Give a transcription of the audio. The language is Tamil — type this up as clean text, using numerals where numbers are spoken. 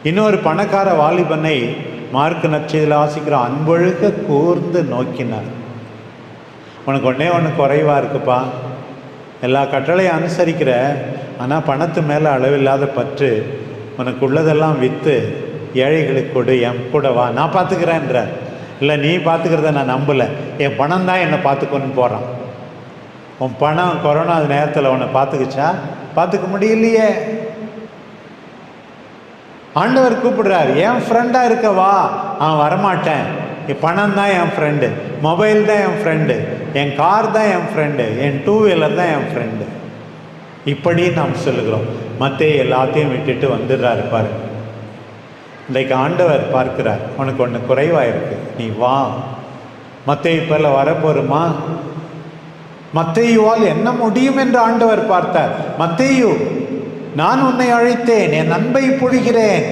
இன்னொரு பணக்கார வாலிபனை மார்க்கு நற்செய்தியில் வாசிக்கிறோம், அன்பொழுக கூர்ந்து நோக்கினார். உனக்கு ஒன்றே ஒன்று குறைவாக இருக்குப்பா, எல்லா கட்டளையும் அனுசரிக்கிற, ஆனால் பணத்து மேலே அளவில்லாத பற்று. உனக்கு உள்ளதெல்லாம் விற்று ஏழைகளுக்கு கொடு, என் கூட வா, நான் பார்த்துக்கிறேன்ற. இல்லை, நீ பார்த்துக்கிறத நான் நம்பலை, என் பணம் தான் என்னை பார்த்துக்கொன்னு போகிறான். உன் பணம் கொரோனா நேரத்தில் உன்னை பார்த்துக்குச்சா? பார்த்துக்க முடியலையே. ஆண்டவர் கூப்பிடுறார், என் ஃப்ரெண்டாக இருக்கவா? அவன் வரமாட்டேன், என் பணம் தான் என் ஃப்ரெண்டு, மொபைல் தான் என் ஃப்ரெண்டு, என் கார் தான் என் ஃப்ரெண்டு, என் டூ வீலர் தான் என் ஃப்ரெண்டு. இப்படி நாம் சொல்லுகிறோம். மத்தேயு எல்லாத்தையும் விட்டுட்டு வந்துடுறாரு பாருங்க. இன்றைக்கு ஆண்டவர் பார்க்கிறார், உனக்கு ஒன்று குறைவாக இருக்கு, நீ வா. மத்தேயு போல வரப்போருமா? மத்தேயுவால் என்ன முடியும் என்று ஆண்டவர் பார்த்தார். மத்தேயு, நான் உன்னை அழைத்தேன், என் அன்பை பொழிகிறேன்,